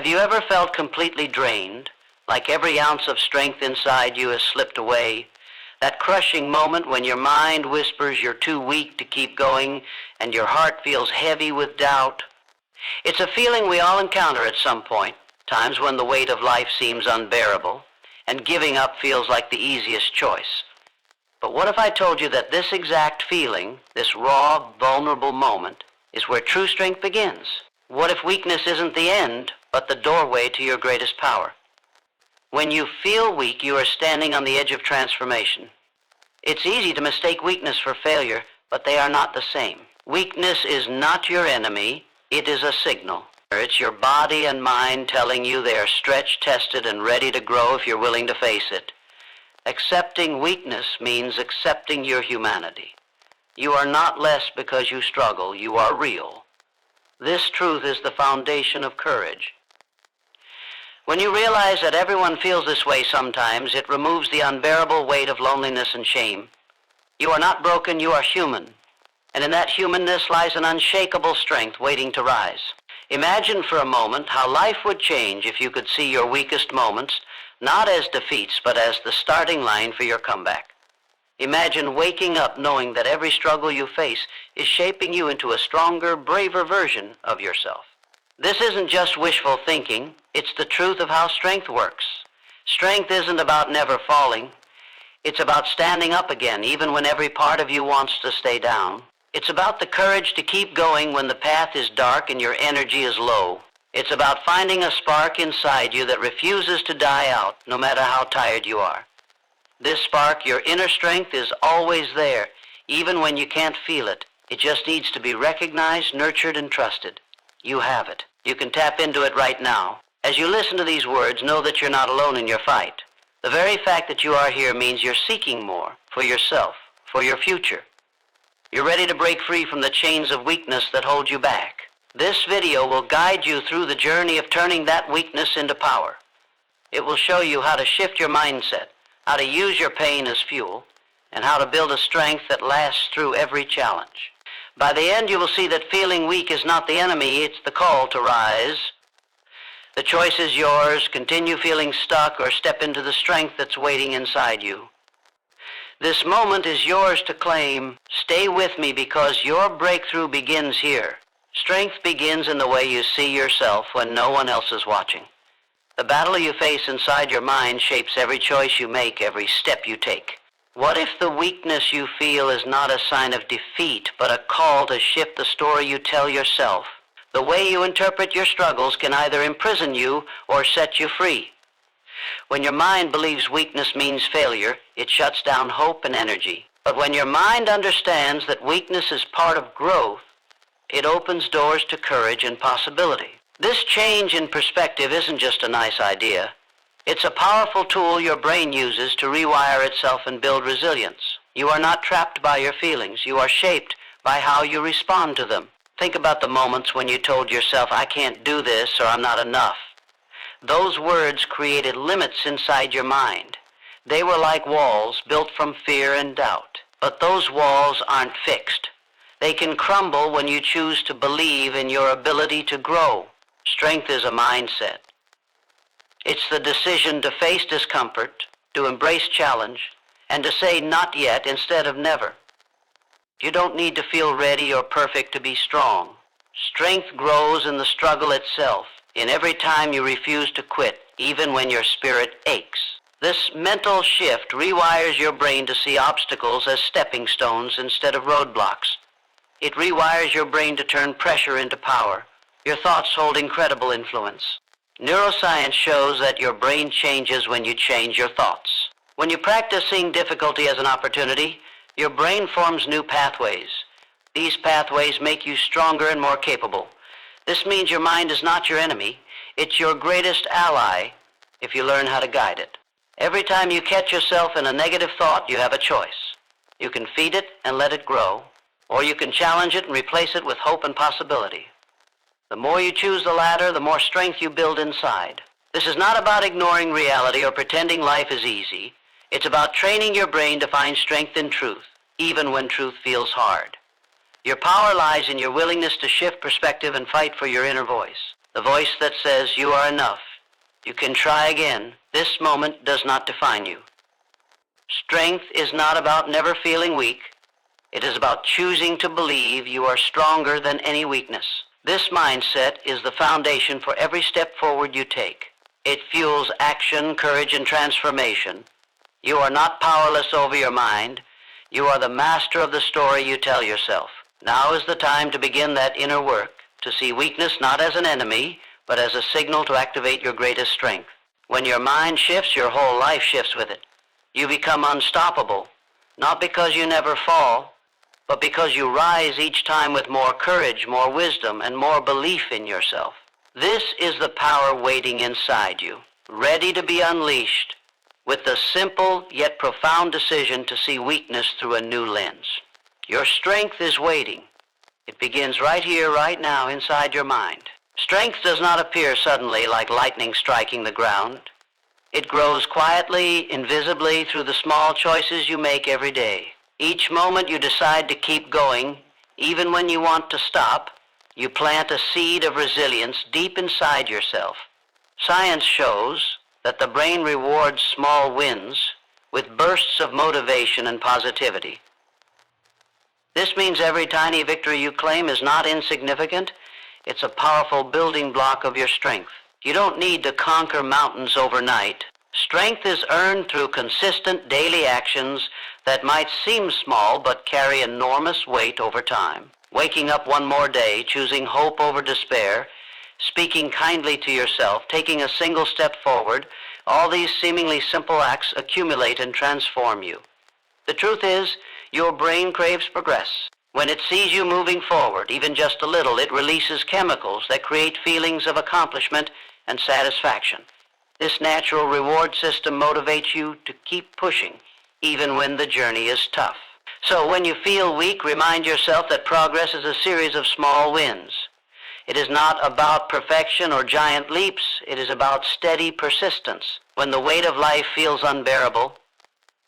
Have you ever felt completely drained, like every ounce of strength inside you has slipped away? That crushing moment when your mind whispers you're too weak to keep going and your heart feels heavy with doubt? It's a feeling we all encounter at some point, times when the weight of life seems unbearable and giving up feels like the easiest choice. But what if I told you that this exact feeling, this raw, vulnerable moment, is where true strength begins? What if weakness isn't the end, but the doorway to your greatest power? When you feel weak, you are standing on the edge of transformation. It's easy to mistake weakness for failure, but they are not the same. Weakness is not your enemy, it is a signal. It's your body and mind telling you they are stretched, tested, and ready to grow if you're willing to face it. Accepting weakness means accepting your humanity. You are not less because you struggle, you are real. This truth is the foundation of courage. When you realize that everyone feels this way sometimes, it removes the unbearable weight of loneliness and shame. You are not broken, you are human. And in that humanness lies an unshakable strength waiting to rise. Imagine for a moment how life would change if you could see your weakest moments not as defeats, but as the starting line for your comeback. Imagine waking up knowing that every struggle you face is shaping you into a stronger, braver version of yourself. This isn't just wishful thinking, it's the truth of how strength works. Strength isn't about never falling. It's about standing up again, even when every part of you wants to stay down. It's about the courage to keep going when the path is dark and your energy is low. It's about finding a spark inside you that refuses to die out, no matter how tired you are. This spark, your inner strength, is always there, even when you can't feel it. It just needs to be recognized, nurtured, and trusted. You have it. You can tap into it right now. As you listen to these words, know that you're not alone in your fight. The very fact that you are here means you're seeking more for yourself, for your future. You're ready to break free from the chains of weakness that hold you back. This video will guide you through the journey of turning that weakness into power. It will show you how to shift your mindset, how to use your pain as fuel, and how to build a strength that lasts through every challenge. By the end, you will see that feeling weak is not the enemy, it's the call to rise. The choice is yours. Continue feeling stuck or step into the strength that's waiting inside you. This moment is yours to claim. Stay with me because your breakthrough begins here. Strength begins in the way you see yourself when no one else is watching. The battle you face inside your mind shapes every choice you make, every step you take. What if the weakness you feel is not a sign of defeat, but a call to shift the story you tell yourself? The way you interpret your struggles can either imprison you or set you free. When your mind believes weakness means failure, it shuts down hope and energy. But when your mind understands that weakness is part of growth, it opens doors to courage and possibility. This change in perspective isn't just a nice idea. It's a powerful tool your brain uses to rewire itself and build resilience. You are not trapped by your feelings. You are shaped by how you respond to them. Think about the moments when you told yourself, I can't do this or I'm not enough. Those words created limits inside your mind. They were like walls built from fear and doubt. But those walls aren't fixed. They can crumble when you choose to believe in your ability to grow. Strength is a mindset. It's the decision to face discomfort, to embrace challenge, and to say not yet instead of never. You don't need to feel ready or perfect to be strong. Strength grows in the struggle itself, in every time you refuse to quit, even when your spirit aches. This mental shift rewires your brain to see obstacles as stepping stones instead of roadblocks. It rewires your brain to turn pressure into power. Your thoughts hold incredible influence. Neuroscience shows that your brain changes when you change your thoughts. When you practice seeing difficulty as an opportunity, your brain forms new pathways. These pathways make you stronger and more capable. This means your mind is not your enemy. It's your greatest ally if you learn how to guide it. Every time you catch yourself in a negative thought, you have a choice. You can feed it and let it grow, or you can challenge it and replace it with hope and possibility. The more you choose the latter, the more strength you build inside. This is not about ignoring reality or pretending life is easy. It's about training your brain to find strength in truth, even when truth feels hard. Your power lies in your willingness to shift perspective and fight for your inner voice. the voice that says you are enough, you can try again, this moment does not define you. Strength is not about never feeling weak. It is about choosing to believe you are stronger than any weakness. This mindset is the foundation for every step forward you take. It fuels action, courage, and transformation. You are not powerless over your mind. You are the master of the story you tell yourself. Now is the time to begin that inner work, to see weakness not as an enemy, but as a signal to activate your greatest strength. When your mind shifts, your whole life shifts with it. You become unstoppable, not because you never fall, but because you rise each time with more courage, more wisdom, and more belief in yourself. This is the power waiting inside you, ready to be unleashed, with the simple yet profound decision to see weakness through a new lens. Your strength is waiting. It begins right here, right now, inside your mind. Strength does not appear suddenly like lightning striking the ground. It grows quietly, invisibly, through the small choices you make every day. Each moment you decide to keep going, even when you want to stop, you plant a seed of resilience deep inside yourself. Science shows that the brain rewards small wins with bursts of motivation and positivity. This means every tiny victory you claim is not insignificant. It's a powerful building block of your strength. You don't need to conquer mountains overnight. Strength is earned through consistent daily actions that might seem small but carry enormous weight over time. Waking up one more day, choosing hope over despair, speaking kindly to yourself, taking a single step forward, all these seemingly simple acts accumulate and transform you. The truth is, your brain craves progress. When it sees you moving forward, even just a little, it releases chemicals that create feelings of accomplishment and satisfaction. This natural reward system motivates you to keep pushing, even when the journey is tough. So when you feel weak, remind yourself that progress is a series of small wins. It is not about perfection or giant leaps. It is about steady persistence. When the weight of life feels unbearable,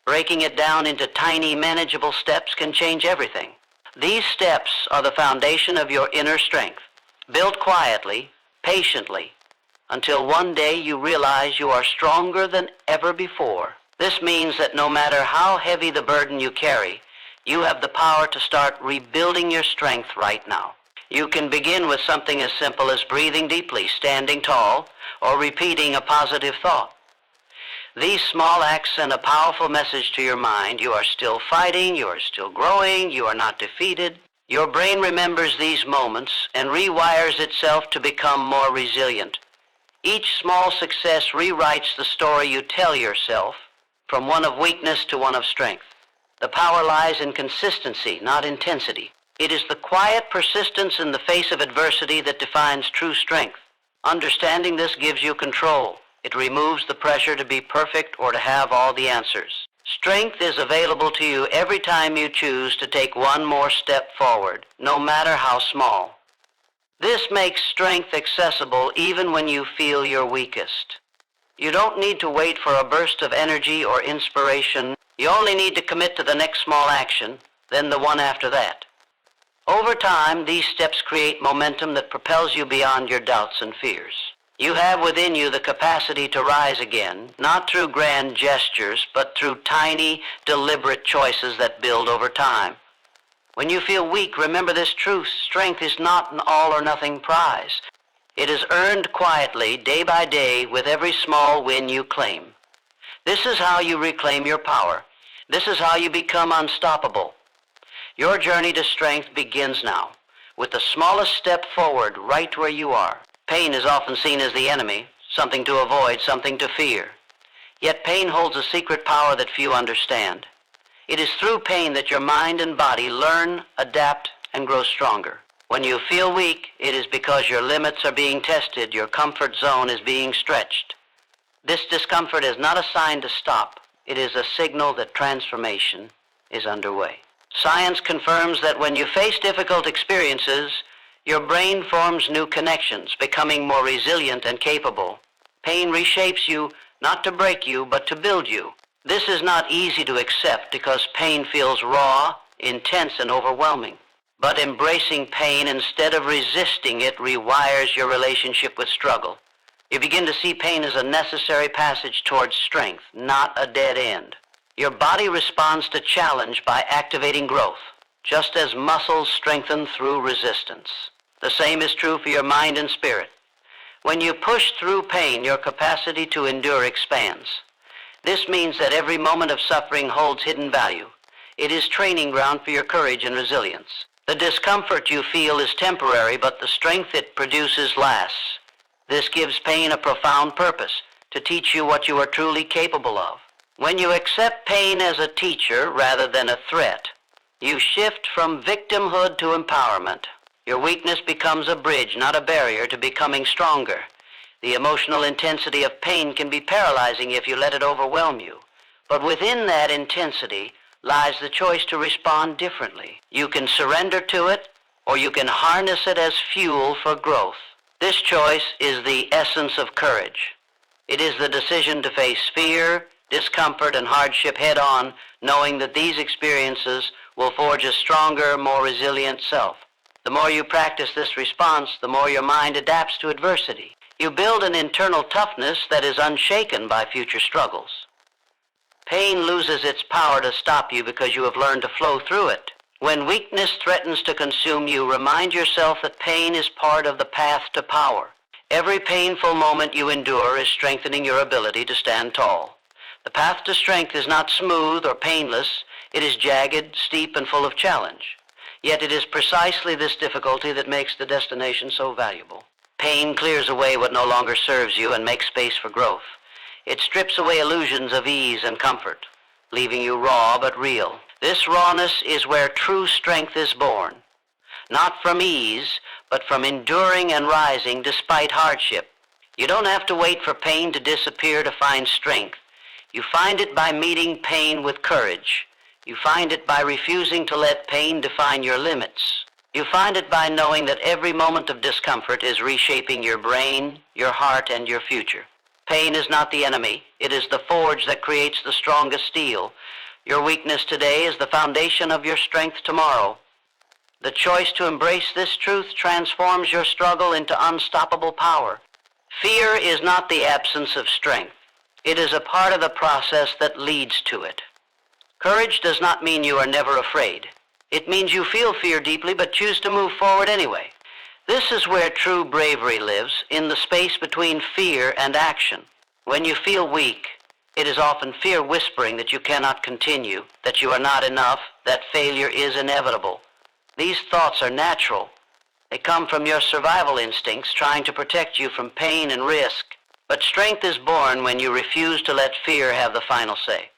breaking it down into tiny, manageable steps can change everything. These steps are the foundation of your inner strength, built quietly, patiently, until one day you realize you are stronger than ever before. This means that no matter how heavy the burden you carry, you have the power to start rebuilding your strength right now. You can begin with something as simple as breathing deeply, standing tall, or repeating a positive thought. These small acts send a powerful message to your mind. You are still fighting, you are still growing, you are not defeated. Your brain remembers these moments and rewires itself to become more resilient. Each small success rewrites the story you tell yourself, from one of weakness to one of strength. The power lies in consistency, not intensity. It is the quiet persistence in the face of adversity that defines true strength. Understanding this gives you control. It removes the pressure to be perfect or to have all the answers. Strength is available to you every time you choose to take one more step forward, no matter how small. This makes strength accessible even when you feel your weakest. You don't need to wait for a burst of energy or inspiration. You only need to commit to the next small action, then the one after that. Over time, these steps create momentum that propels you beyond your doubts and fears. You have within you the capacity to rise again, not through grand gestures, but through tiny, deliberate choices that build over time. When you feel weak, remember this truth: strength is not an all-or-nothing prize. It is earned quietly, day by day, with every small win you claim. This is how you reclaim your power. This is how you become unstoppable. Your journey to strength begins now, with the smallest step forward right where you are. Pain is often seen as the enemy, something to avoid, something to fear. Yet pain holds a secret power that few understand. It is through pain that your mind and body learn, adapt, and grow stronger. When you feel weak, it is because your limits are being tested, your comfort zone is being stretched. This discomfort is not a sign to stop. It is a signal that transformation is underway. Science confirms that when you face difficult experiences, your brain forms new connections, becoming more resilient and capable. Pain reshapes you, not to break you, but to build you. This is not easy to accept because pain feels raw, intense, and overwhelming. But embracing pain instead of resisting it rewires your relationship with struggle. You begin to see pain as a necessary passage towards strength, not a dead end. Your body responds to challenge by activating growth, just as muscles strengthen through resistance. The same is true for your mind and spirit. When you push through pain, your capacity to endure expands. This means that every moment of suffering holds hidden value. It is training ground for your courage and resilience. The discomfort you feel is temporary, but the strength it produces lasts. This gives pain a profound purpose, to teach you what you are truly capable of. When you accept pain as a teacher rather than a threat, you shift from victimhood to empowerment. Your weakness becomes a bridge, not a barrier, to becoming stronger. The emotional intensity of pain can be paralyzing if you let it overwhelm you. But within that intensity lies the choice to respond differently. You can surrender to it, or you can harness it as fuel for growth. This choice is the essence of courage. It is the decision to face fear, discomfort, and hardship head-on, knowing that these experiences will forge a stronger, more resilient self. The more you practice this response, the more your mind adapts to adversity. You build an internal toughness that is unshaken by future struggles. Pain loses its power to stop you because you have learned to flow through it. When weakness threatens to consume you, remind yourself that pain is part of the path to power. Every painful moment you endure is strengthening your ability to stand tall. The path to strength is not smooth or painless. It is jagged, steep, and full of challenge. Yet it is precisely this difficulty that makes the destination so valuable. Pain clears away what no longer serves you and makes space for growth. It strips away illusions of ease and comfort, leaving you raw but real. This rawness is where true strength is born, not from ease, but from enduring and rising despite hardship. You don't have to wait for pain to disappear to find strength. You find it by meeting pain with courage. You find it by refusing to let pain define your limits. You find it by knowing that every moment of discomfort is reshaping your brain, your heart, and your future. Pain is not the enemy. It is the forge that creates the strongest steel. Your weakness today is the foundation of your strength tomorrow. The choice to embrace this truth transforms your struggle into unstoppable power. Fear is not the absence of strength. It is a part of the process that leads to it. Courage does not mean you are never afraid. It means you feel fear deeply but choose to move forward anyway. This is where true bravery lives, in the space between fear and action. When you feel weak, it is often fear whispering that you cannot continue, that you are not enough, that failure is inevitable. These thoughts are natural. They come from your survival instincts trying to protect you from pain and risk. But strength is born when you refuse to let fear have the final say.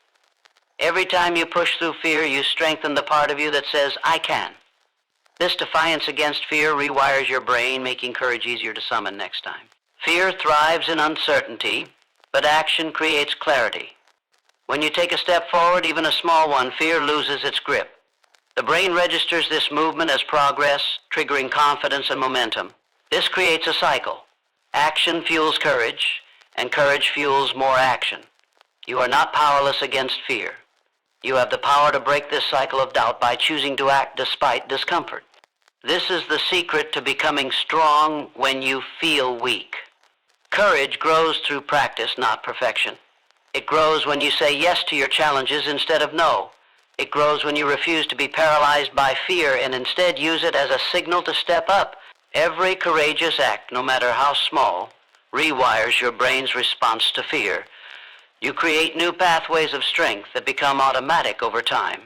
Every time you push through fear, you strengthen the part of you that says, I can. This defiance against fear rewires your brain, making courage easier to summon next time. Fear thrives in uncertainty, but action creates clarity. When you take a step forward, even a small one, fear loses its grip. The brain registers this movement as progress, triggering confidence and momentum. This creates a cycle. Action fuels courage, and courage fuels more action. You are not powerless against fear. You have the power to break this cycle of doubt by choosing to act despite discomfort. This is the secret to becoming strong when you feel weak. Courage grows through practice, not perfection. It grows when you say yes to your challenges instead of no. It grows when you refuse to be paralyzed by fear and instead use it as a signal to step up. Every courageous act, no matter how small, rewires your brain's response to fear. You create new pathways of strength that become automatic over time.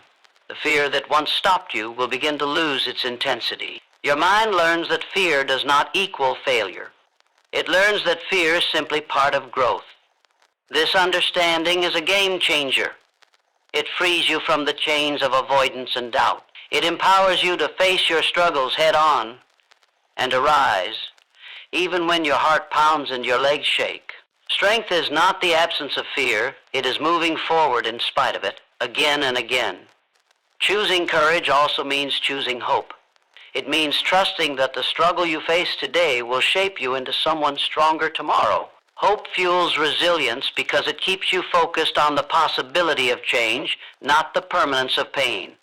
The fear that once stopped you will begin to lose its intensity. Your mind learns that fear does not equal failure. It learns that fear is simply part of growth. This understanding is a game changer. It frees you from the chains of avoidance and doubt. It empowers you to face your struggles head on and to rise, even when your heart pounds and your legs shake. Strength is not the absence of fear. It is moving forward in spite of it, again and again. Choosing courage also means choosing hope. It means trusting that the struggle you face today will shape you into someone stronger tomorrow. Hope fuels resilience because it keeps you focused on the possibility of change, not the permanence of pain.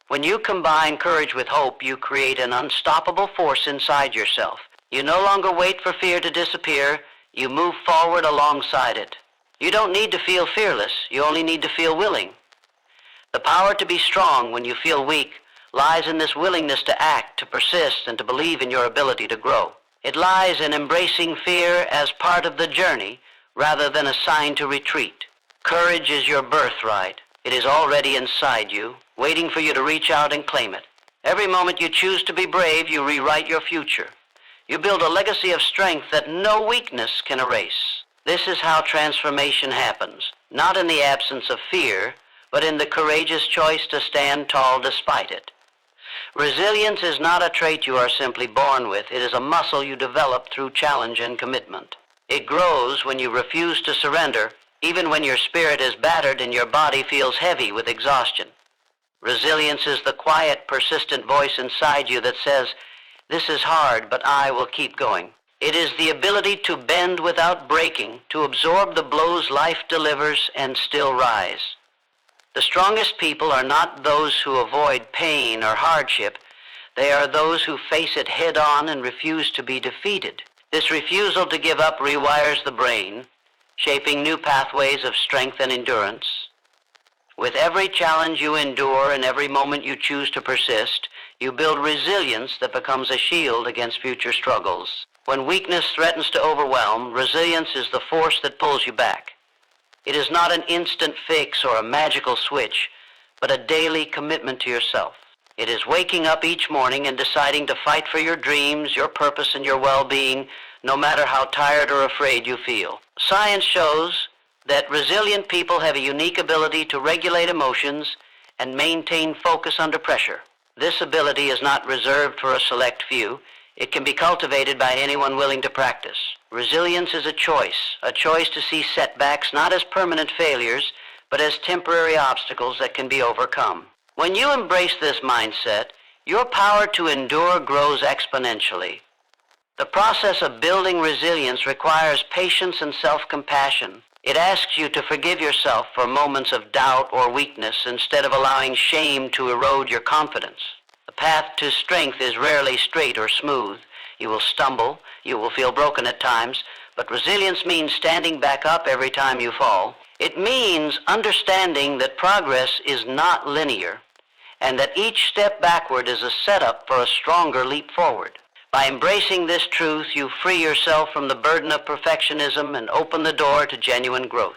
When you combine courage with hope, you create an unstoppable force inside yourself. You no longer wait for fear to disappear. You move forward alongside it. You don't need to feel fearless. You only need to feel willing. The power to be strong when you feel weak lies in this willingness to act, to persist, and to believe in your ability to grow. It lies in embracing fear as part of the journey rather than a sign to retreat. Courage is your birthright. It is already inside you, waiting for you to reach out and claim it. Every moment you choose to be brave, you rewrite your future. You build a legacy of strength that no weakness can erase. This is how transformation happens, not in the absence of fear, but in the courageous choice to stand tall despite it. Resilience is not a trait you are simply born with. It is a muscle you develop through challenge and commitment. It grows when you refuse to surrender, even when your spirit is battered and your body feels heavy with exhaustion. Resilience is the quiet, persistent voice inside you that says, "This is hard, but I will keep going." It is the ability to bend without breaking, to absorb the blows life delivers and still rise. The strongest people are not those who avoid pain or hardship. They are those who face it head on and refuse to be defeated. This refusal to give up rewires the brain, shaping new pathways of strength and endurance. With every challenge you endure and every moment you choose to persist, you build resilience that becomes a shield against future struggles. When weakness threatens to overwhelm, resilience is the force that pulls you back. It is not an instant fix or a magical switch, but a daily commitment to yourself. It is waking up each morning and deciding to fight for your dreams, your purpose, and your well-being, no matter how tired or afraid you feel. Science shows that resilient people have a unique ability to regulate emotions and maintain focus under pressure. This ability is not reserved for a select few. It can be cultivated by anyone willing to practice. Resilience is a choice to see setbacks not as permanent failures, but as temporary obstacles that can be overcome. When you embrace this mindset, your power to endure grows exponentially. The process of building resilience requires patience and self-compassion. It asks you to forgive yourself for moments of doubt or weakness instead of allowing shame to erode your confidence. The path to strength is rarely straight or smooth. You will stumble, you will feel broken at times, but resilience means standing back up every time you fall. It means understanding that progress is not linear and that each step backward is a setup for a stronger leap forward. By embracing this truth, you free yourself from the burden of perfectionism and open the door to genuine growth.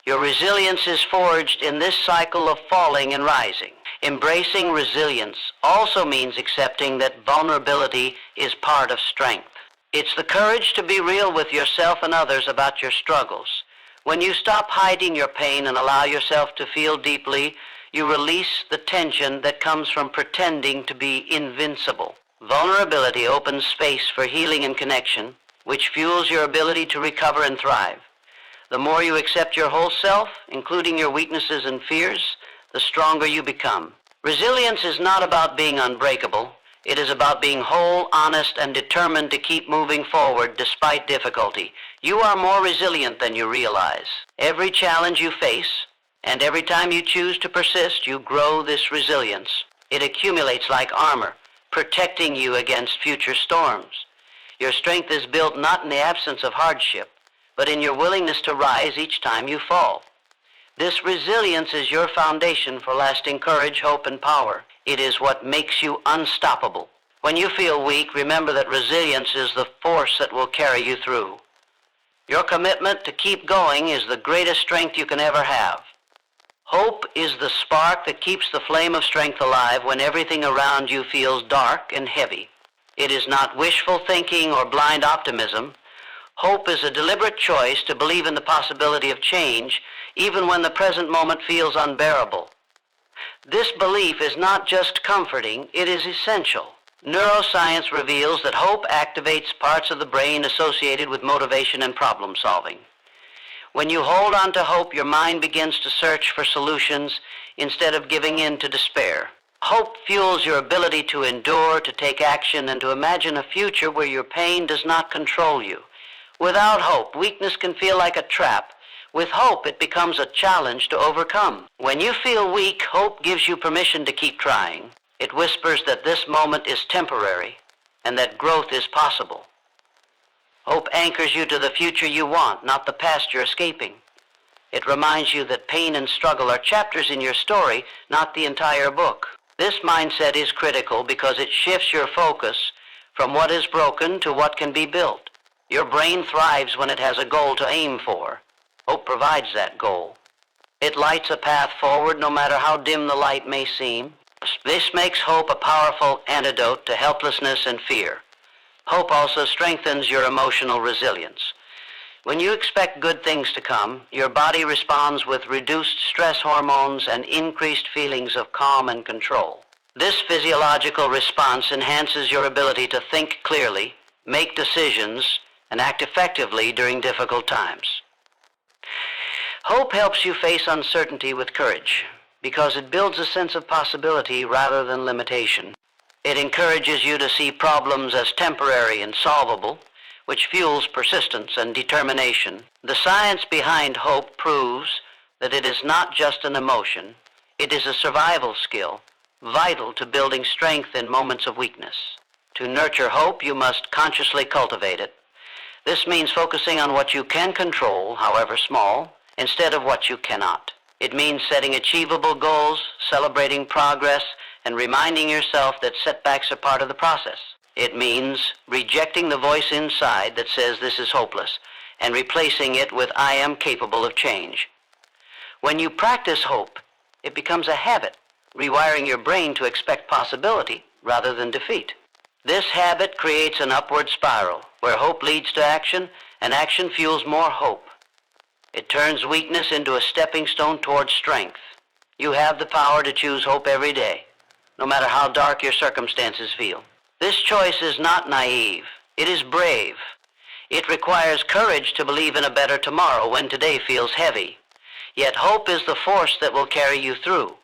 Your resilience is forged in this cycle of falling and rising. Embracing resilience also means accepting that vulnerability is part of strength. It's the courage to be real with yourself and others about your struggles. When you stop hiding your pain and allow yourself to feel deeply, you release the tension that comes from pretending to be invincible. Vulnerability opens space for healing and connection, which fuels your ability to recover and thrive. The more you accept your whole self, including your weaknesses and fears, the stronger you become. Resilience is not about being unbreakable. It is about being whole, honest, and determined to keep moving forward despite difficulty. You are more resilient than you realize. Every challenge you face, and every time you choose to persist, you grow this resilience. It accumulates like armor, protecting you against future storms. Your strength is built not in the absence of hardship, but in your willingness to rise each time you fall. This resilience is your foundation for lasting courage, hope, and power. It is what makes you unstoppable. When you feel weak, remember that resilience is the force that will carry you through. Your commitment to keep going is the greatest strength you can ever have. Hope is the spark that keeps the flame of strength alive when everything around you feels dark and heavy. It is not wishful thinking or blind optimism. Hope is a deliberate choice to believe in the possibility of change, even when the present moment feels unbearable. This belief is not just comforting, it is essential. Neuroscience reveals that hope activates parts of the brain associated with motivation and problem solving. When you hold on to hope, your mind begins to search for solutions instead of giving in to despair. Hope fuels your ability to endure, to take action, and to imagine a future where your pain does not control you. Without hope, weakness can feel like a trap With hope, it becomes a challenge to overcome. When you feel weak, hope gives you permission to keep trying. It whispers that this moment is temporary and that growth is possible. Hope anchors you to the future you want, not the past you're escaping. It reminds you that pain and struggle are chapters in your story, not the entire book. This mindset is critical because it shifts your focus from what is broken to what can be built. Your brain thrives when it has a goal to aim for. Hope provides that goal. It lights a path forward no matter how dim the light may seem. This makes hope a powerful antidote to helplessness and fear. Hope also strengthens your emotional resilience. When you expect good things to come, your body responds with reduced stress hormones and increased feelings of calm and control. This physiological response enhances your ability to think clearly, make decisions, and act effectively during difficult times. Hope helps you face uncertainty with courage because it builds a sense of possibility rather than limitation. It encourages you to see problems as temporary and solvable, which fuels persistence and determination. The science behind hope proves that it is not just an emotion, it is a survival skill, vital to building strength in moments of weakness. To nurture hope, you must consciously cultivate it. This means focusing on what you can control, however small, instead of what you cannot. It means setting achievable goals, celebrating progress, and reminding yourself that setbacks are part of the process. It means rejecting the voice inside that says this is hopeless and replacing it with I am capable of change. When you practice hope, it becomes a habit, rewiring your brain to expect possibility rather than defeat. This habit creates an upward spiral where hope leads to action and action fuels more hope. It turns weakness into a stepping stone towards strength. You have the power to choose hope every day, no matter how dark your circumstances feel. This choice is not naive. It is brave. It requires courage to believe in a better tomorrow when today feels heavy. Yet hope is the force that will carry you through.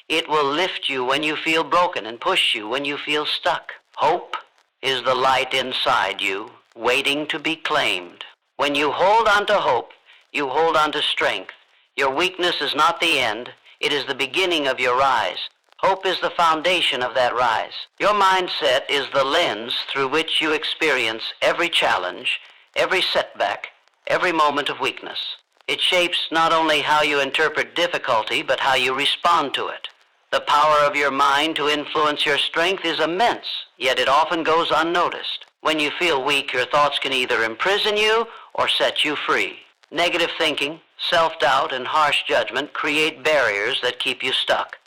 It will lift you when you feel broken and push you when you feel stuck. Hope is the light inside you, waiting to be claimed. When you hold on to hope, you hold on to strength. Your weakness is not the end. It is the beginning of your rise. Hope is the foundation of that rise. Your mindset is the lens through which you experience every challenge, every setback, every moment of weakness. It shapes not only how you interpret difficulty, but how you respond to it. The power of your mind to influence your strength is immense, yet it often goes unnoticed. When you feel weak, your thoughts can either imprison you or set you free. Negative thinking, self-doubt, and harsh judgment create barriers that keep you stuck.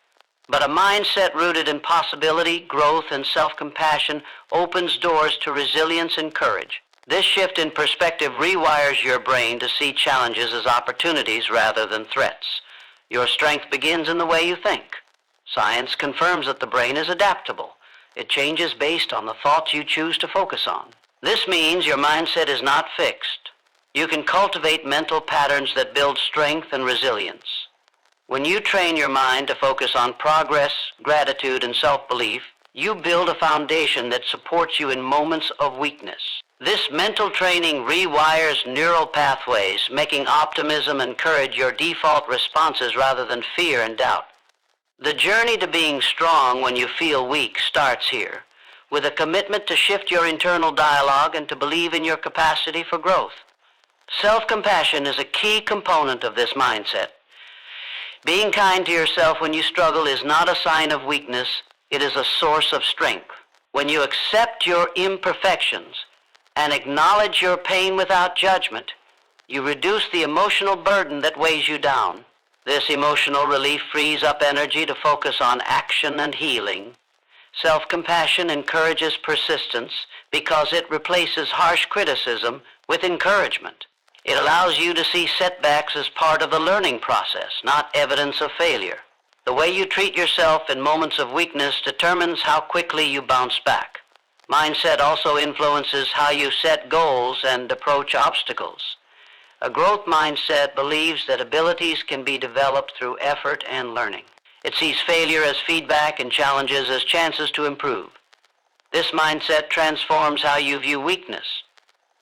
But a mindset rooted in possibility, growth, and self-compassion opens doors to resilience and courage. This shift in perspective rewires your brain to see challenges as opportunities rather than threats. Your strength begins in the way you think. Science confirms that the brain is adaptable. It changes based on the thoughts you choose to focus on. This means your mindset is not fixed. You can cultivate mental patterns that build strength and resilience. When you train your mind to focus on progress, gratitude, and self-belief, you build a foundation that supports you in moments of weakness. This mental training rewires neural pathways, making optimism and courage your default responses rather than fear and doubt. The journey to being strong when you feel weak starts here, with a commitment to shift your internal dialogue and to believe in your capacity for growth. Self-compassion is a key component of this mindset. Being kind to yourself when you struggle is not a sign of weakness, it is a source of strength. When you accept your imperfections and acknowledge your pain without judgment, you reduce the emotional burden that weighs you down. This emotional relief frees up energy to focus on action and healing. Self-compassion encourages persistence because it replaces harsh criticism with encouragement. It allows you to see setbacks as part of the learning process, not evidence of failure. The way you treat yourself in moments of weakness determines how quickly you bounce back. Mindset also influences how you set goals and approach obstacles. A growth mindset believes that abilities can be developed through effort and learning. It sees failure as feedback and challenges as chances to improve. This mindset transforms how you view weakness.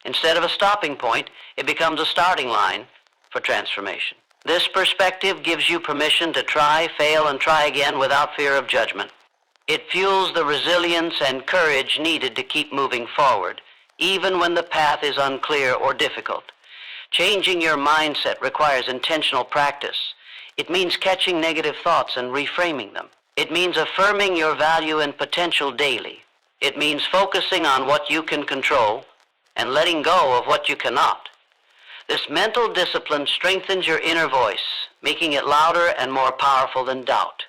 Instead of a stopping point, it becomes a starting line, for transformation. This perspective gives you permission to try, fail, and try again without fear of judgment. It fuels the resilience and courage needed to keep moving forward, even when the path is unclear or difficult. Changing your mindset requires intentional practice. It means catching negative thoughts and reframing them. It means affirming your value and potential daily. It means focusing on what you can control and letting go of what you cannot. This mental discipline strengthens your inner voice, making it louder and more powerful than doubt.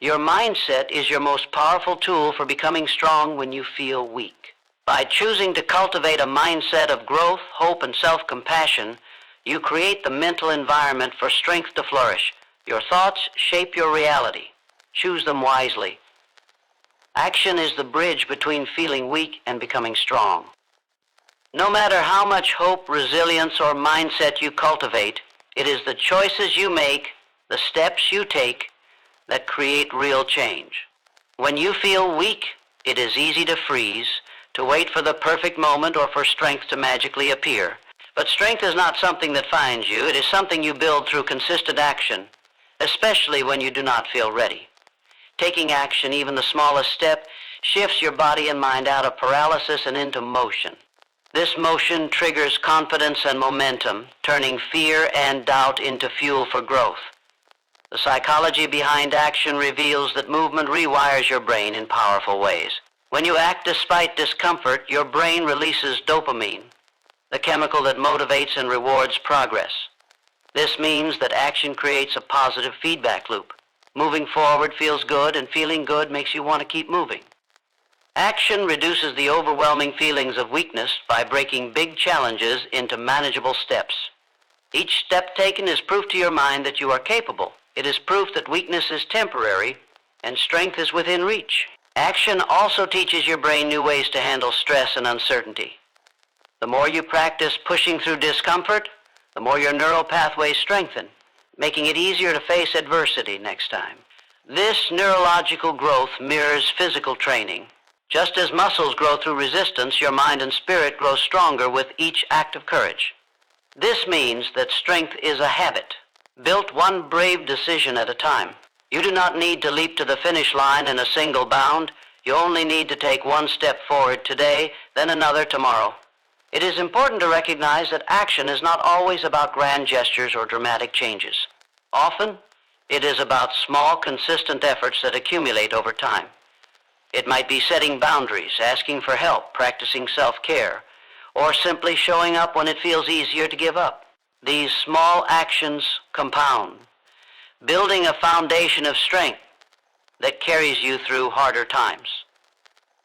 Your mindset is your most powerful tool for becoming strong when you feel weak. By choosing to cultivate a mindset of growth, hope, and self-compassion, you create the mental environment for strength to flourish. Your thoughts shape your reality. Choose them wisely. Action is the bridge between feeling weak and becoming strong. No matter how much hope, resilience, or mindset you cultivate, it is the choices you make, the steps you take, that create real change. When you feel weak, it is easy to freeze, to wait for the perfect moment or for strength to magically appear. But strength is not something that finds you. It is something you build through consistent action, especially when you do not feel ready. Taking action, even the smallest step, shifts your body and mind out of paralysis and into motion. This motion triggers confidence and momentum, turning fear and doubt into fuel for growth. The psychology behind action reveals that movement rewires your brain in powerful ways. When you act despite discomfort, your brain releases dopamine, the chemical that motivates and rewards progress. This means that action creates a positive feedback loop. Moving forward feels good, and feeling good makes you want to keep moving. Action reduces the overwhelming feelings of weakness by breaking big challenges into manageable steps. Each step taken is proof to your mind that you are capable. It is proof that weakness is temporary and strength is within reach. Action also teaches your brain new ways to handle stress and uncertainty. The more you practice pushing through discomfort, the more your neural pathways strengthen, making it easier to face adversity next time. This neurological growth mirrors physical training. Just as muscles grow through resistance, your mind and spirit grow stronger with each act of courage. This means that strength is a habit, built one brave decision at a time. You do not need to leap to the finish line in a single bound. You only need to take one step forward today, then another tomorrow. It is important to recognize that action is not always about grand gestures or dramatic changes. Often, it is about small, consistent efforts that accumulate over time. It might be setting boundaries, asking for help, practicing self-care, or simply showing up when it feels easier to give up. These small actions compound, building a foundation of strength that carries you through harder times.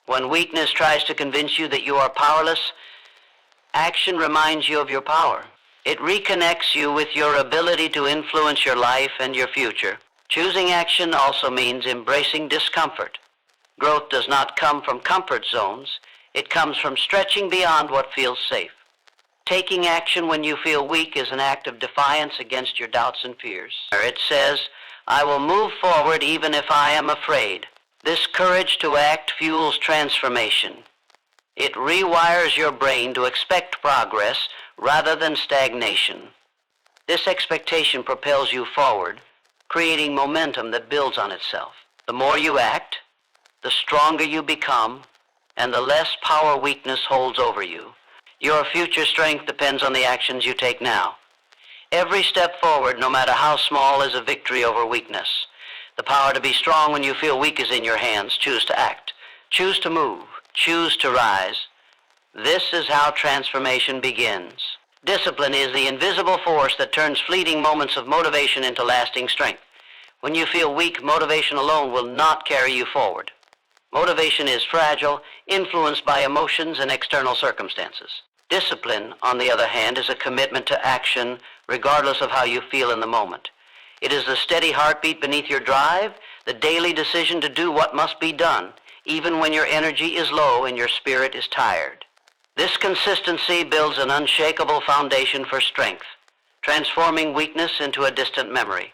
When weakness tries to convince you that you are powerless, action reminds you of your power. It reconnects you with your ability to influence your life and your future. Choosing action also means embracing discomfort. Growth does not come from comfort zones. It comes from stretching beyond what feels safe. Taking action when you feel weak is an act of defiance against your doubts and fears. It says, "I will move forward even if I am afraid." This courage to act fuels transformation. It rewires your brain to expect progress rather than stagnation. This expectation propels you forward, creating momentum that builds on itself. The more you act, the stronger you become, and the less power weakness holds over you. Your future strength depends on the actions you take now. Every step forward, no matter how small, is a victory over weakness. The power to be strong when you feel weak is in your hands. Choose to act. Choose to move. Choose to rise. This is how transformation begins. Discipline is the invisible force that turns fleeting moments of motivation into lasting strength. When you feel weak, motivation alone will not carry you forward. Motivation is fragile, influenced by emotions and external circumstances. Discipline, on the other hand, is a commitment to action regardless of how you feel in the moment. It is the steady heartbeat beneath your drive, the daily decision to do what must be done, even when your energy is low and your spirit is tired. This consistency builds an unshakable foundation for strength, transforming weakness into a distant memory.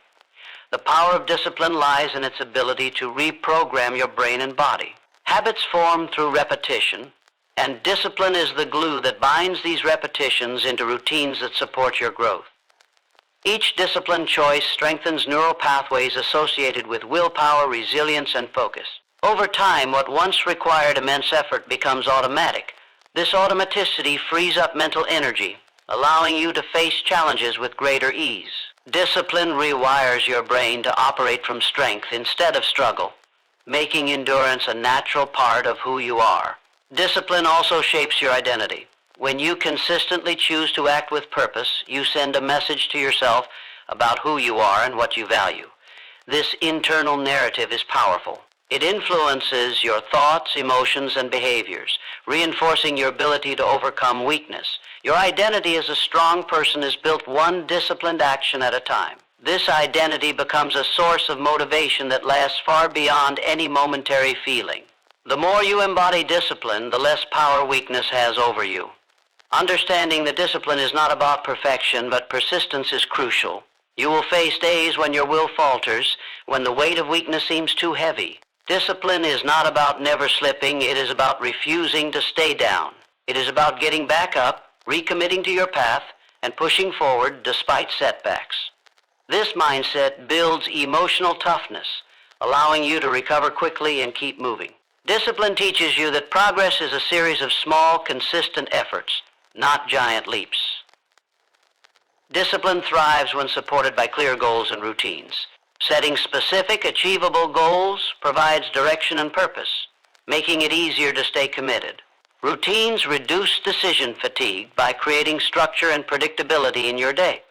The power of discipline lies in its ability to reprogram your brain and body. Habits form through repetition, and discipline is the glue that binds these repetitions into routines that support your growth. Each discipline choice strengthens neural pathways associated with willpower, resilience, and focus. Over time, what once required immense effort becomes automatic. This automaticity frees up mental energy, allowing you to face challenges with greater ease. Discipline rewires your brain to operate from strength instead of struggle, making endurance a natural part of who you are. Discipline also shapes your identity. When you consistently choose to act with purpose, you send a message to yourself about who you are and what you value. This internal narrative is powerful. It influences your thoughts, emotions, and behaviors, reinforcing your ability to overcome weakness. Your identity as a strong person is built one disciplined action at a time. This identity becomes a source of motivation that lasts far beyond any momentary feeling. The more you embody discipline, the less power weakness has over you. Understanding that discipline is not about perfection, but persistence is crucial. You will face days when your will falters, when the weight of weakness seems too heavy. Discipline is not about never slipping, it is about refusing to stay down. It is about getting back up, recommitting to your path, and pushing forward despite setbacks. This mindset builds emotional toughness, allowing you to recover quickly and keep moving. Discipline teaches you that progress is a series of small, consistent efforts, not giant leaps. Discipline thrives when supported by clear goals and routines. Setting specific, achievable goals provides direction and purpose, making it easier to stay committed. Routines reduce decision fatigue by creating structure and predictability in your day.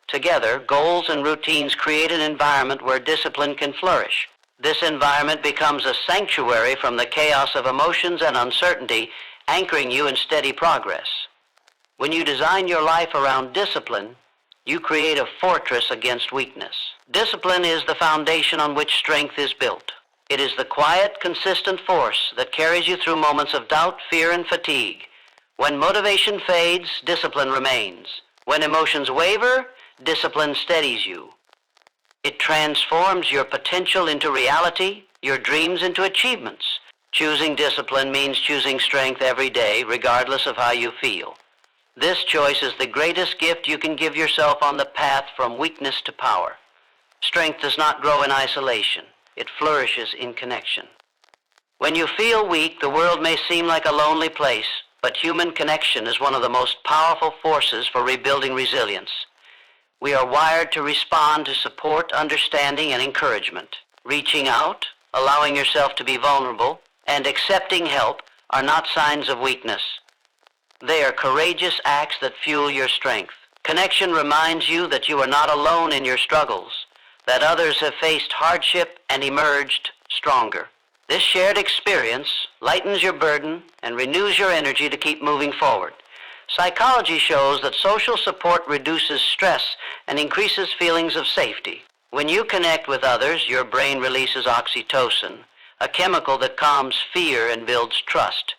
Together, goals and routines create an environment where discipline can flourish. This environment becomes a sanctuary from the chaos of emotions and uncertainty, anchoring you in steady progress. When you design your life around discipline, you create a fortress against weakness. Discipline is the foundation on which strength is built. It is the quiet, consistent force that carries you through moments of doubt, fear, and fatigue. When motivation fades, discipline remains. When emotions waver, discipline steadies you. It transforms your potential into reality, your dreams into achievements. Choosing discipline means choosing strength every day, regardless of how you feel. This choice is the greatest gift you can give yourself on the path from weakness to power. Strength does not grow in isolation. It flourishes in connection. When you feel weak, the world may seem like a lonely place, but human connection is one of the most powerful forces for rebuilding resilience. We are wired to respond to support, understanding, and encouragement. Reaching out, allowing yourself to be vulnerable, and accepting help are not signs of weakness. They are courageous acts that fuel your strength. Connection reminds you that you are not alone in your struggles, that others have faced hardship and emerged stronger. This shared experience lightens your burden and renews your energy to keep moving forward. Psychology shows that social support reduces stress and increases feelings of safety. When you connect with others, your brain releases oxytocin, a chemical that calms fear and builds trust.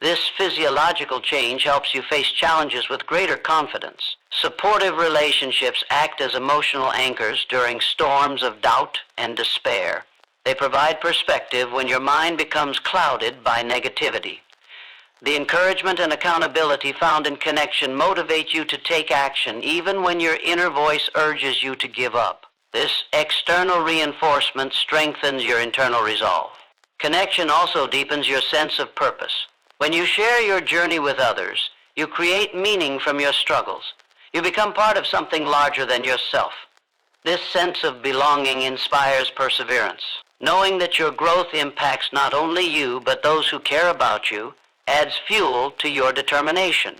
This physiological change helps you face challenges with greater confidence. Supportive relationships act as emotional anchors during storms of doubt and despair. They provide perspective when your mind becomes clouded by negativity. The encouragement and accountability found in connection motivate you to take action even when your inner voice urges you to give up. This external reinforcement strengthens your internal resolve. Connection also deepens your sense of purpose. When you share your journey with others, you create meaning from your struggles. You become part of something larger than yourself. This sense of belonging inspires perseverance. Knowing that your growth impacts not only you, but those who care about you, adds fuel to your determination.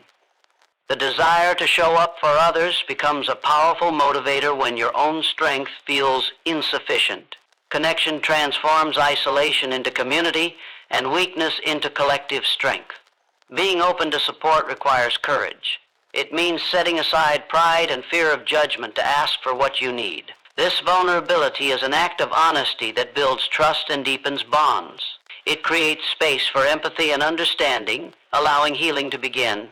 The desire to show up for others becomes a powerful motivator when your own strength feels insufficient. Connection transforms isolation into community and weakness into collective strength. Being open to support requires courage. It means setting aside pride and fear of judgment to ask for what you need. This vulnerability is an act of honesty that builds trust and deepens bonds. It creates space for empathy and understanding, allowing healing to begin.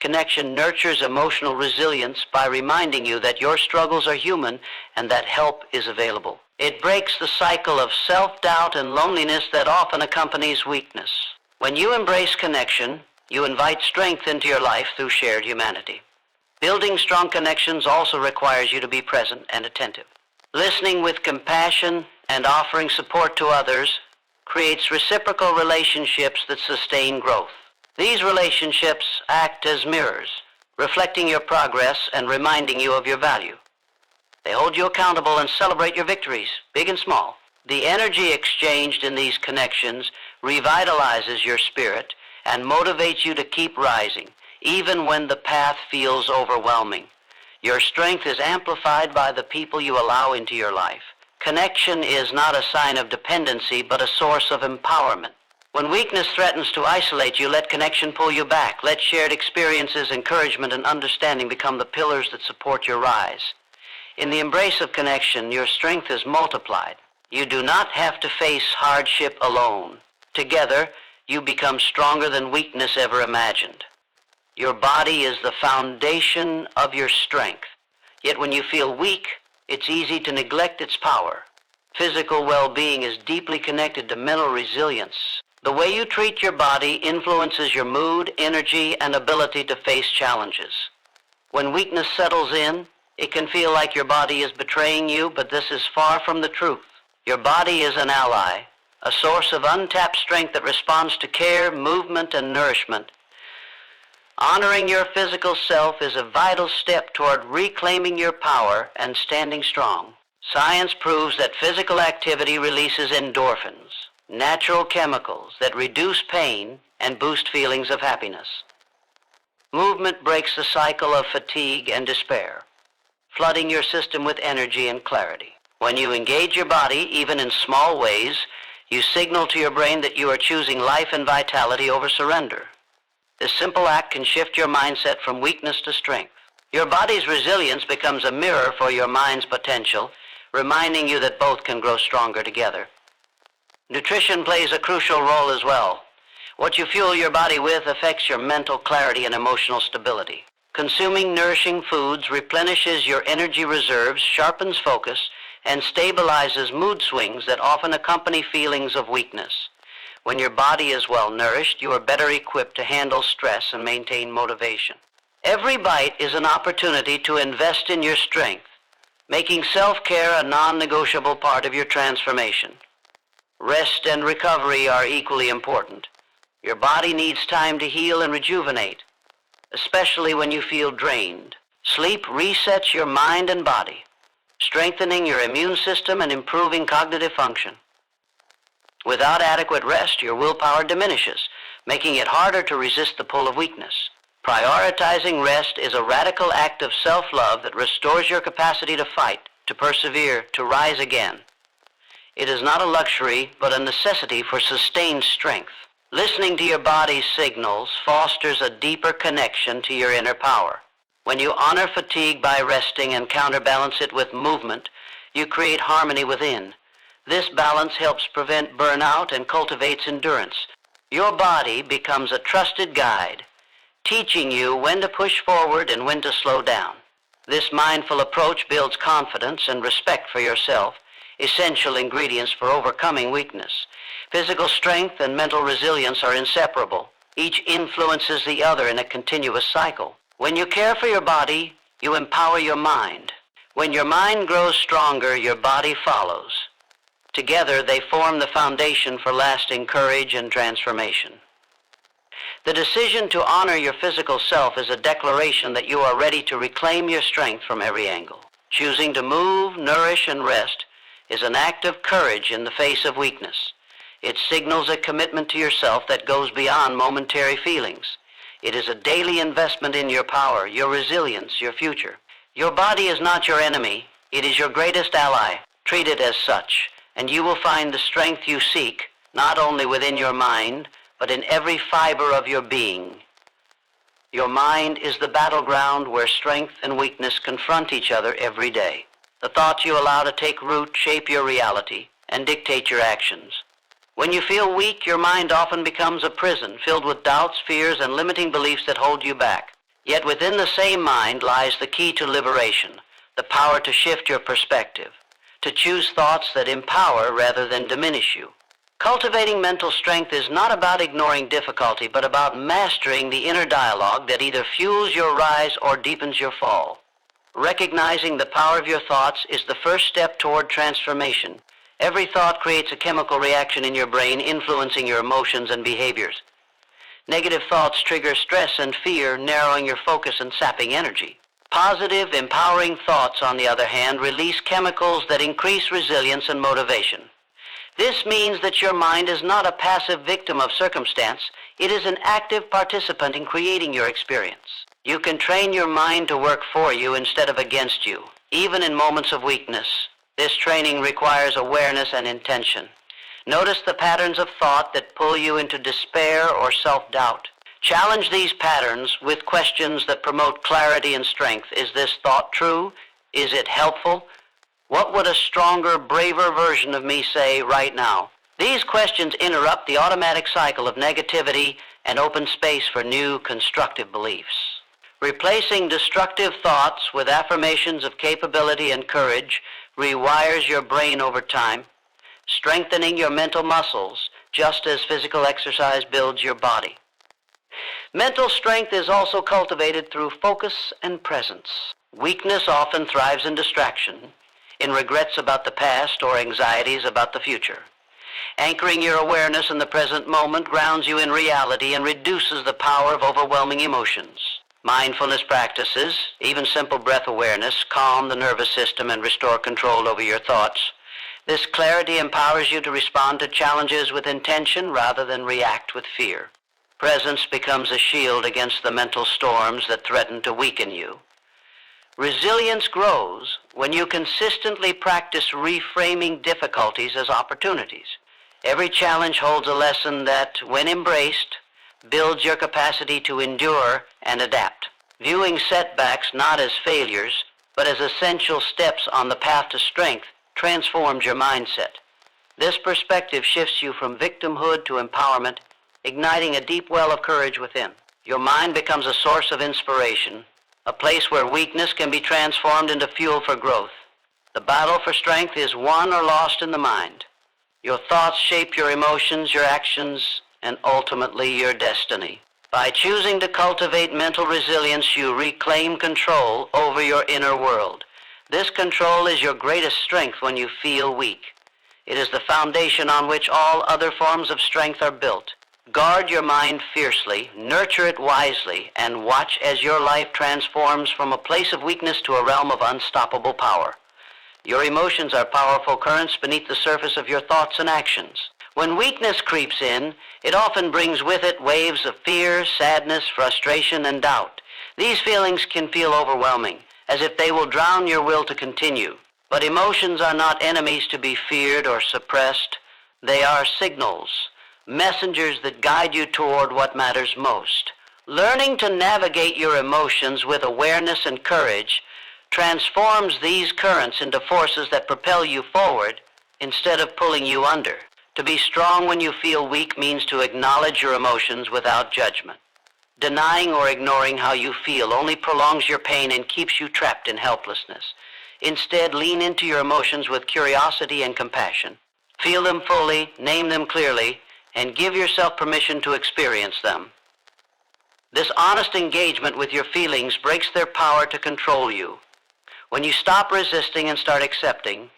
Connection nurtures emotional resilience by reminding you that your struggles are human and that help is available. It breaks the cycle of self-doubt and loneliness that often accompanies weakness. When you embrace connection, you invite strength into your life through shared humanity. Building strong connections also requires you to be present and attentive. Listening with compassion and offering support to others creates reciprocal relationships that sustain growth. These relationships act as mirrors, reflecting your progress and reminding you of your value. They hold you accountable and celebrate your victories, big and small. The energy exchanged in these connections revitalizes your spirit and motivates you to keep rising, even when the path feels overwhelming. Your strength is amplified by the people you allow into your life. Connection is not a sign of dependency, but a source of empowerment. When weakness threatens to isolate you, let connection pull you back. Let shared experiences, encouragement, and understanding become the pillars that support your rise. In the embrace of connection, your strength is multiplied. You do not have to face hardship alone. Together, you become stronger than weakness ever imagined. Your body is the foundation of your strength. Yet when you feel weak, it's easy to neglect its power. Physical well-being is deeply connected to mental resilience. The way you treat your body influences your mood, energy, and ability to face challenges. When weakness settles in, it can feel like your body is betraying you, but this is far from the truth. Your body is an ally, a source of untapped strength that responds to care, movement, and nourishment. Honoring your physical self is a vital step toward reclaiming your power and standing strong. Science proves that physical activity releases endorphins, natural chemicals that reduce pain and boost feelings of happiness. Movement breaks the cycle of fatigue and despair, flooding your system with energy and clarity. When you engage your body, even in small ways, you signal to your brain that you are choosing life and vitality over surrender. This simple act can shift your mindset from weakness to strength. Your body's resilience becomes a mirror for your mind's potential, reminding you that both can grow stronger together. Nutrition plays a crucial role as well. What you fuel your body with affects your mental clarity and emotional stability. Consuming nourishing foods replenishes your energy reserves, sharpens focus, and stabilizes mood swings that often accompany feelings of weakness. When your body is well nourished, you are better equipped to handle stress and maintain motivation. Every bite is an opportunity to invest in your strength, making self-care a non-negotiable part of your transformation. Rest and recovery are equally important. Your body needs time to heal and rejuvenate, especially when you feel drained. Sleep resets your mind and body, strengthening your immune system and improving cognitive function. Without adequate rest, your willpower diminishes, making it harder to resist the pull of weakness. Prioritizing rest is a radical act of self-love that restores your capacity to fight, to persevere, to rise again. It is not a luxury, but a necessity for sustained strength. Listening to your body's signals fosters a deeper connection to your inner power. When you honor fatigue by resting and counterbalance it with movement, you create harmony within. This balance helps prevent burnout and cultivates endurance. Your body becomes a trusted guide, teaching you when to push forward and when to slow down. This mindful approach builds confidence and respect for yourself, essential ingredients for overcoming weakness. Physical strength and mental resilience are inseparable. Each influences the other in a continuous cycle. When you care for your body, you empower your mind. When your mind grows stronger, your body follows. Together, they form the foundation for lasting courage and transformation. The decision to honor your physical self is a declaration that you are ready to reclaim your strength from every angle. Choosing to move, nourish, and rest is an act of courage in the face of weakness. It signals a commitment to yourself that goes beyond momentary feelings. It is a daily investment in your power, your resilience, your future. Your body is not your enemy. It is your greatest ally. Treat it as such, and you will find the strength you seek, not only within your mind, but in every fiber of your being. Your mind is the battleground where strength and weakness confront each other every day. The thoughts you allow to take root shape your reality and dictate your actions. When you feel weak, your mind often becomes a prison filled with doubts, fears, and limiting beliefs that hold you back. Yet within the same mind lies the key to liberation, the power to shift your perspective, to choose thoughts that empower rather than diminish you. Cultivating mental strength is not about ignoring difficulty, but about mastering the inner dialogue that either fuels your rise or deepens your fall. Recognizing the power of your thoughts is the first step toward transformation. Every thought creates a chemical reaction in your brain, influencing your emotions and behaviors. Negative thoughts trigger stress and fear, narrowing your focus and sapping energy. Positive, empowering thoughts, on the other hand, release chemicals that increase resilience and motivation. This means that your mind is not a passive victim of circumstance. It is an active participant in creating your experience. You can train your mind to work for you instead of against you, even in moments of weakness. This training requires awareness and intention. Notice the patterns of thought that pull you into despair or self-doubt. Challenge these patterns with questions that promote clarity and strength. Is this thought true? Is it helpful? What would a stronger, braver version of me say right now? These questions interrupt the automatic cycle of negativity and open space for new, constructive beliefs. Replacing destructive thoughts with affirmations of capability and courage rewires your brain over time, strengthening your mental muscles just as physical exercise builds your body. Mental strength is also cultivated through focus and presence. Weakness often thrives in distraction, in regrets about the past or anxieties about the future. Anchoring your awareness in the present moment grounds you in reality and reduces the power of overwhelming emotions. Mindfulness practices, even simple breath awareness, calm the nervous system and restore control over your thoughts. This clarity empowers you to respond to challenges with intention rather than react with fear. Presence becomes a shield against the mental storms that threaten to weaken you. Resilience grows when you consistently practice reframing difficulties as opportunities. Every challenge holds a lesson that, when embraced, builds your capacity to endure and adapt. Viewing setbacks not as failures, but as essential steps on the path to strength transforms your mindset. This perspective shifts you from victimhood to empowerment, igniting a deep well of courage within. Your mind becomes a source of inspiration, a place where weakness can be transformed into fuel for growth. The battle for strength is won or lost in the mind. Your thoughts shape your emotions, your actions, and ultimately your destiny. By choosing to cultivate mental resilience, you reclaim control over your inner world. This control is your greatest strength when you feel weak. It is the foundation on which all other forms of strength are built. Guard your mind fiercely, nurture it wisely, and watch as your life transforms from a place of weakness to a realm of unstoppable power. Your emotions are powerful currents beneath the surface of your thoughts and actions. When weakness creeps in, it often brings with it waves of fear, sadness, frustration, and doubt. These feelings can feel overwhelming, as if they will drown your will to continue. But emotions are not enemies to be feared or suppressed. They are signals, messengers that guide you toward what matters most. Learning to navigate your emotions with awareness and courage transforms these currents into forces that propel you forward instead of pulling you under. To be strong when you feel weak means to acknowledge your emotions without judgment. Denying or ignoring how you feel only prolongs your pain and keeps you trapped in helplessness. Instead, lean into your emotions with curiosity and compassion. Feel them fully, name them clearly, and give yourself permission to experience them. This honest engagement with your feelings breaks their power to control you. When you stop resisting and start accepting,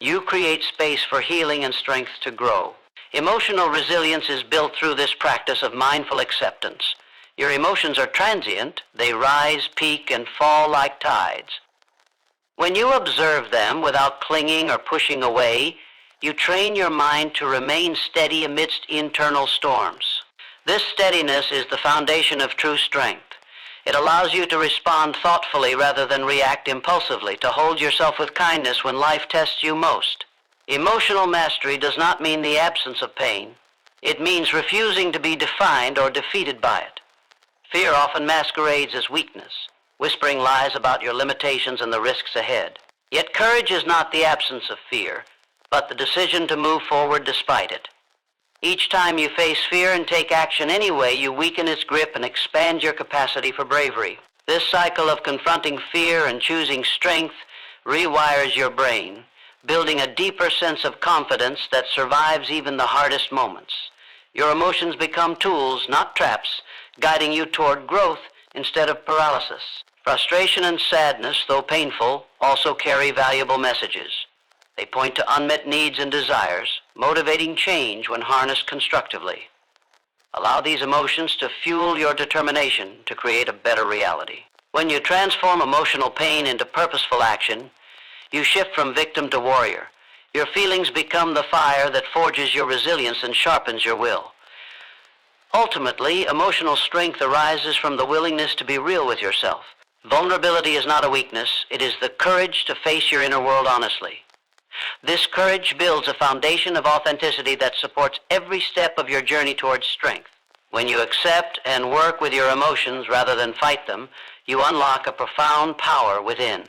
you create space for healing and strength to grow. Emotional resilience is built through this practice of mindful acceptance. Your emotions are transient. They rise, peak, and fall like tides. When you observe them without clinging or pushing away, you train your mind to remain steady amidst internal storms. This steadiness is the foundation of true strength. It allows you to respond thoughtfully rather than react impulsively, to hold yourself with kindness when life tests you most. Emotional mastery does not mean the absence of pain. It means refusing to be defined or defeated by it. Fear often masquerades as weakness, whispering lies about your limitations and the risks ahead. Yet courage is not the absence of fear, but the decision to move forward despite it. Each time you face fear and take action anyway, you weaken its grip and expand your capacity for bravery. This cycle of confronting fear and choosing strength rewires your brain, building a deeper sense of confidence that survives even the hardest moments. Your emotions become tools, not traps, guiding you toward growth instead of paralysis. Frustration and sadness, though painful, also carry valuable messages. They point to unmet needs and desires, motivating change when harnessed constructively. Allow these emotions to fuel your determination to create a better reality. When you transform emotional pain into purposeful action, you shift from victim to warrior. Your feelings become the fire that forges your resilience and sharpens your will. Ultimately, emotional strength arises from the willingness to be real with yourself. Vulnerability is not a weakness, it is the courage to face your inner world honestly. This courage builds a foundation of authenticity that supports every step of your journey towards strength. When you accept and work with your emotions rather than fight them, you unlock a profound power within.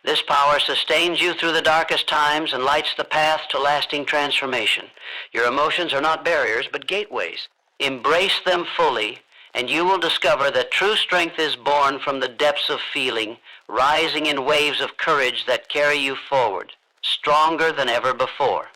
This power sustains you through the darkest times and lights the path to lasting transformation. Your emotions are not barriers, but gateways. Embrace them fully, and you will discover that true strength is born from the depths of feeling, rising in waves of courage that carry you forward, stronger than ever before.